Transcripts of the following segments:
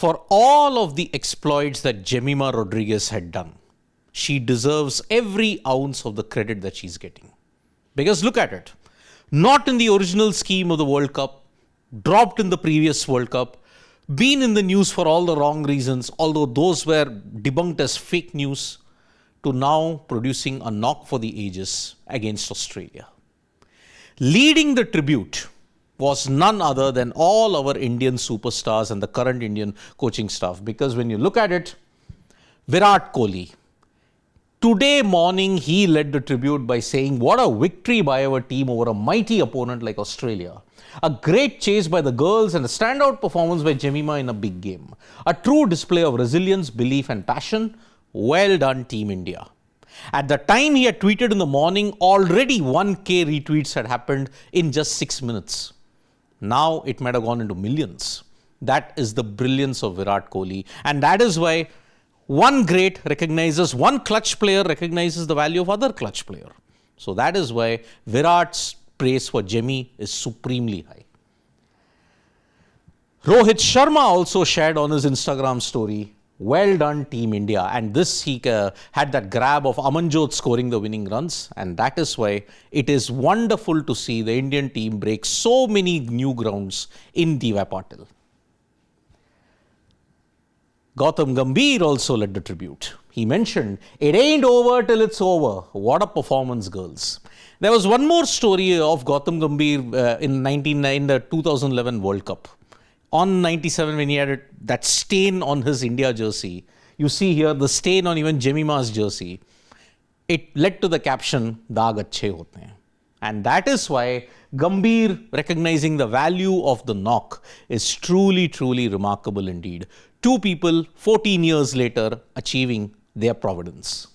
For all of the exploits that Jemimah Rodrigues had done, she deserves every ounce of the credit that she's getting. Because look at it. Not in the original scheme of the World Cup, dropped in the previous World Cup, been in the news for all the wrong reasons, although those were debunked as fake news, to now producing a knock for the ages against Australia. Leading the tribute was none other than all our Indian superstars and the current Indian coaching staff. Because when you look at it, Virat Kohli, today morning he led the tribute by saying, what a victory by our team over a mighty opponent like Australia. A great chase by the girls and a standout performance by Jemimah in a big game. A true display of resilience, belief and passion. Well done, Team India. At the time he had tweeted in the morning, already 1K retweets had happened in just 6 minutes. Now it might have gone into millions. That is the brilliance of Virat Kohli. And that is why one great recognizes, one clutch player recognizes the value of other clutch player. So that is why Virat's praise for Jemmy is supremely high. Rohit Sharma also shared on his Instagram story, well done Team India. And this he had that grab of Amanjot scoring the winning runs. And that is why it is wonderful to see the Indian team break so many new grounds in DY Patil. Gautam Gambhir also led the tribute. He mentioned, it ain't over till it's over. What a performance, girls. There was one more story of Gautam Gambhir in the 2011 World Cup. On 97, when he had that stain on his India jersey, you see here the stain on even Jemimah's jersey. It led to the caption, Daag achhe hote hain. And that is why Gambhir recognizing the value of the knock is truly, truly remarkable indeed. Two people 14 years later achieving their providence.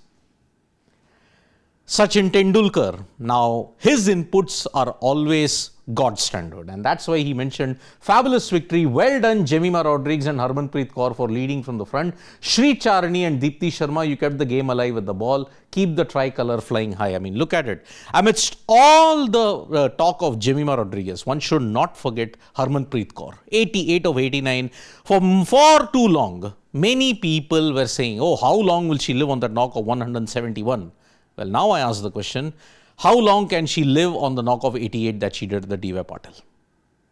Sachin Tendulkar, now his inputs are always God standard, and that's why he mentioned fabulous victory, well done Jemimah Rodrigues and Harmanpreet Kaur for leading from the front. Sri Charani and Deepti Sharma, you kept the game alive with the ball, keep the tricolour flying high. I mean, look at it. Amidst all the talk of Jemimah Rodrigues, one should not forget Harmanpreet Kaur, 88 of 89. For far too long, many people were saying, oh, how long will she live on that knock of 171? Well, now I ask the question, how long can she live on the knock of 88 that she did at the DY Patil?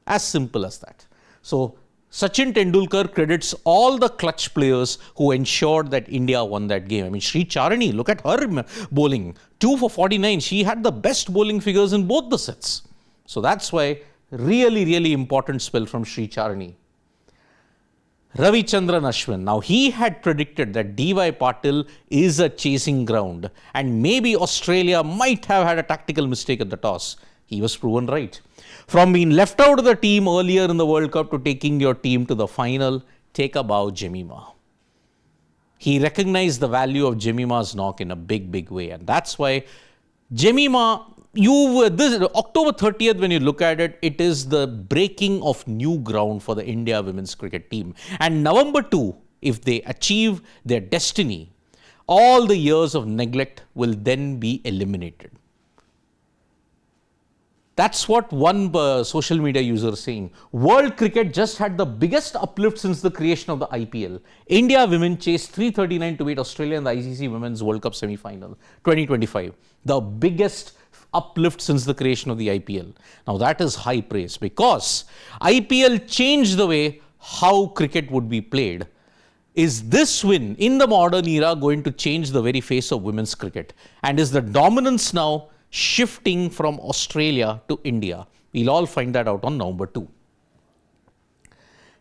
As simple as that. So, Sachin Tendulkar credits all the clutch players who ensured that India won that game. I mean, Sri Charani, look at her bowling. 2 for 49. She had the best bowling figures in both the sets. So, that's why really, really important spell from Sri Charani. Ravichandran Ashwin, now he had predicted that DY Patil is a chasing ground and maybe Australia might have had a tactical mistake at the toss. He was proven right. From being left out of the team earlier in the World Cup to taking your team to the final, take a bow, Jemimah. He recognized the value of Jemimah's knock in a big, big way. And that's why Jemimah, this October 30th, when you look at it, it is the breaking of new ground for the India women's cricket team. And November 2, if they achieve their destiny, all the years of neglect will then be eliminated. That's what one social media user is saying. World cricket just had the biggest uplift since the creation of the IPL. India women chased 339 to beat Australia in the ICC Women's World Cup semi-final 2025. The biggest uplift since the creation of the IPL. Now that is high praise because IPL changed the way how cricket would be played. Is this win in the modern era going to change the very face of women's cricket? And is the dominance now shifting from Australia to India? We'll all find that out on November 2.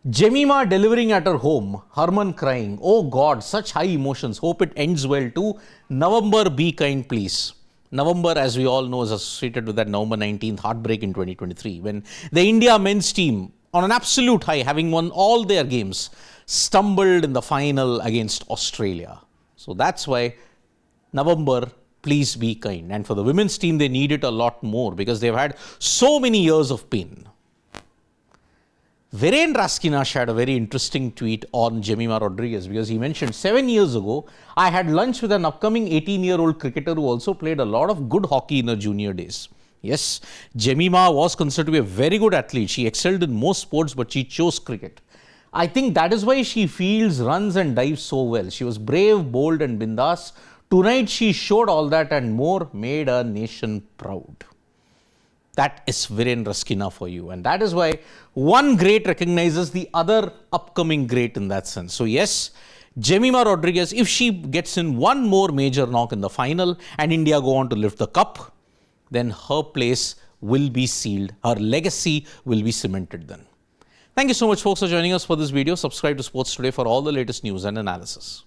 Jemimah delivering at her home, Harman crying, oh God, such high emotions, hope it ends well too. November, be kind please. November, as we all know, is associated with that November 19th heartbreak in 2023, when the India men's team, on an absolute high, having won all their games, stumbled in the final against Australia. So that's why November, please be kind. And for the women's team, they need it a lot more because they've had so many years of pain. Viren Rasquinha shared a very interesting tweet on Jemimah Rodrigues because he mentioned 7 years ago, I had lunch with an upcoming 18-year-old cricketer who also played a lot of good hockey in her junior days. Yes, Jemimah was considered to be a very good athlete. She excelled in most sports, but she chose cricket. I think that is why she fields, runs and dives so well. She was brave, bold and bindas. Tonight she showed all that and more, made a nation proud. That is Viren Rasquinha for you. And that is why one great recognizes the other upcoming great in that sense. So yes, Jemimah Rodrigues, if she gets in one more major knock in the final and India go on to lift the cup, then her place will be sealed. Her legacy will be cemented then. Thank you so much folks for joining us for this video. Subscribe to Sports Today for all the latest news and analysis.